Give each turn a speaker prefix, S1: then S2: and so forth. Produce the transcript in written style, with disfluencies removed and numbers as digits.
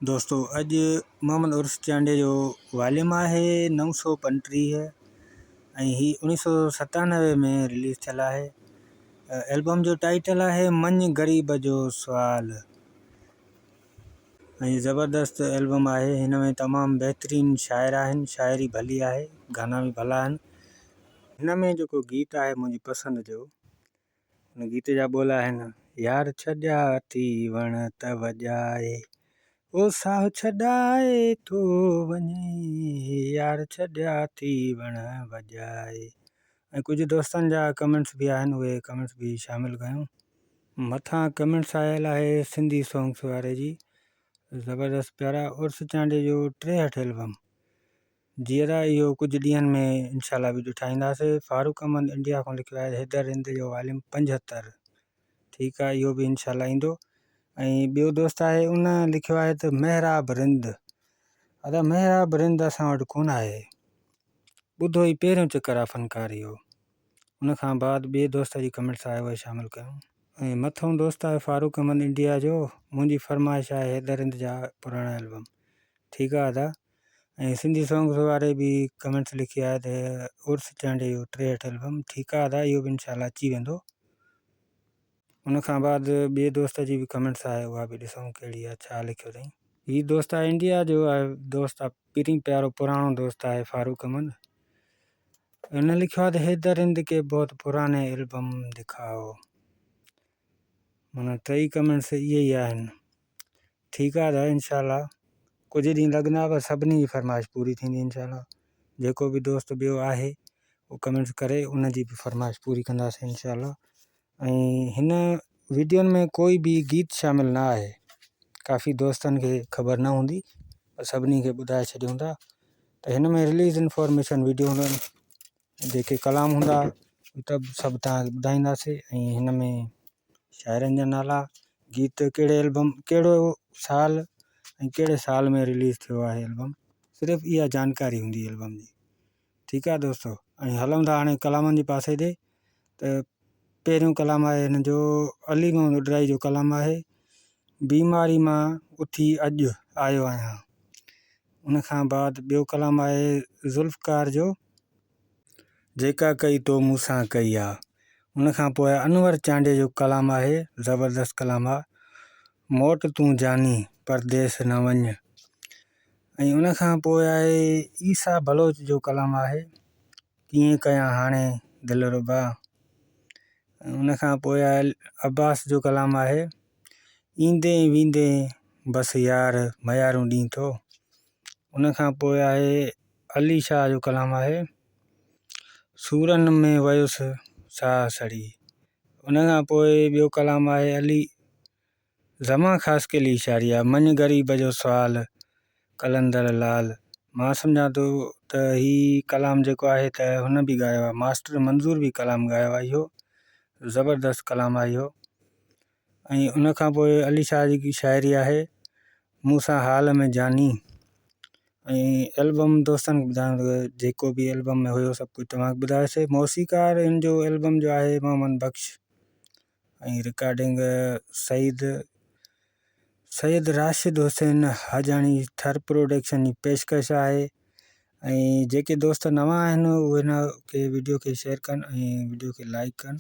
S1: दोस्तों अज मोहम्मद उर्स चांडे जो वॉल्यूम है 935 ऐं ही 1997 में रिलीज़ थियल है। एल्बम जो टाइटल है मन ग़रीब जो सुवाल। ज़बरदस्त एल्बम है। हिन में तमाम बेहतरीन शायर आहिनि, शायरी भली है, गाना भी भला आहिनि। हिन में जो गीत है मुझी पसंद जो, उन गीत जा बोल आहिनि, यार छॾिया थी वण त वॼाए, ओ साह छॾाए थो वञे, यार छॾिया थी वण वॼाए। ऐं कुछ दोस्तनि जा कमेंट्स भी आहिनि, उहे कमेंट्स भी शामिल कयूं। मथां कमेंट्स आयल है सिंधी सॉन्ग्स वारे जी, ज़बरदस्त प्यारा। उर्स चांडे जो 63 एल्बम जीअरा इहो कुछ ॾींहंनि में इंशाल्लाह वीडियो ठाहींदासीं। फारूक अहमद इंडिया खां लिखियो आहे हैदर हिंद जो वॉल्यूम 75। ठीकु आहे, इहो बि इंशाल्लाह ईंदो। ऐं ॿियो दोस्त आहे, उन लिखियो आहे त महराब रिंद। अदा महराब रिंद असां वटि कोन आहे, ॿुधो ई पहिरियों चकर आहे फ़नकार इहो। उन खां बाद ॿिए दोस्त जी कमेंट्स आहे, उहे शामिल कयूं। ऐं मथों दोस्त आहे फारूक अहमद इंडिया जो, मुंहिंजी फरमाइश आहे हैदर हिंद जा पुराणा एल्बम। ठीकु आहे अदा। ऐं सिंधी सॉन्ग्स वारे भी कमेंट्स लिखी आहे त उर्स चांडे जो 63 एल्बम। ठीकु आहे अदा, इहो बि इंशाल्लाह अची वेंदो। उन खां बाद ॿिए दोस्त जी भी कमेंट्स आहे, उहा भी ॾिसूं कहिड़ी आहे, छा लिखियो अथई। हीउ दोस्त आहे इंडिया जो आहे, दोस्त आहे पहिरीं प्यारो पुराणो दोस्त आहे फारूक अहमद। उन लिखियो आहे त हैदर हिंद के बहुत पुराने एल्बम दिखाओ। माना टई कमेंट्स इहे ई आहिनि। ठीकु आहे त इंशाल्लाह कुछ ॾींहं लॻंदा, पर सभिनी जी फरमाइश पूरी थींदी इंशाल्लाह। जेको बि दोस्त ॿियो आहे उहो कमेंट्स करे, उन जी बि फरमाइश पूरी कंदासीं इंशाल्लाह। ऐं हिन वीडियोनि में कोई भी गीत शामिल न आहे, काफ़ी दोस्तनि खे ख़बर न हूंदी, सभिनी खे ॿुधाए छॾियूं था त हिन में रिलीज़ इंफॉर्मेशन वीडियो हूंदनि, जेके कलाम हूंदा त सभु तव्हांखे ॿुधाईंदासीं। ऐं हिन में शाइरनि जा नाला, गीत कहिड़े एल्बम, कहिड़ो साल ऐं कहिड़े साल में रिलीज़ थियो आहे एल्बम, सिर्फ़ु इहा जानकारी हूंदी एल्बम जी। ठीकु आहे दोस्तों। ऐं हलूं था हाणे कलामनि जे पासे ॾे। त पहिरियों कलाम आहे हिन जो, अली मोहम्मद उडराई जो कलाम आहे, बीमारी मां उथी अॼु आयो आहियां। उन खां बाद ॿियो कलाम आहे ज़ुल्फ़कार जो, जेका कई तो मूंसां कई आहे। उन खां पोइ अनवर चांडे जो कलाम आहे, ज़बरदस्त कलाम आहे, मोट तूं जानी परदेस न वञ। ऐं उन खां पोइ आहे ईसा बलोच जो कलाम आहे, कीअं कयां हाणे दिलरुबा। उन खां पोइ आहे अब्बास जो कलाम आहे, ईंदे वेंदे बसि यार मयारूं ॾींहुं थो। उन खां पोइ आहे अली शाह जो कलाम आहे, सूरनि में वयुसि साह सड़ी। उन खां पोइ ॿियो कलाम आहे अली ज़मा ख़ास के लिए शायरी, मन ग़रीब जो सुवाल कलंदर लाल। मां सम्झां थो त ही कलाम जेको आहे त हुन बि ॻायो आहे, मास्टर मंज़ूर भी कलाम ॻायो आहे इहो, ज़बरदस्त कलाम आहे इहो। ऐं उन खां पोइ अली शाह जी शाइरी आहे, मूंसां हाल में जानी। ऐं एल्बम दोस्तनि खे ॿुधाइण, जेको बि एल्बम में हुयो सभु कुझु तव्हांखे ॿुधायोसीं। मौसीकार हिन जो एल्बम जो आहे मोहम्मद बख्श, ऐं रिकॉर्डिंग सैयद राशिद हुसैन हाजानी थर प्रोडक्शन जी पेशकश आहे। ऐं जेके दोस्त नवां आहिनि उहे हिन वीडियो खे शेयर कनि ऐं वीडियो खे लाइक कनि।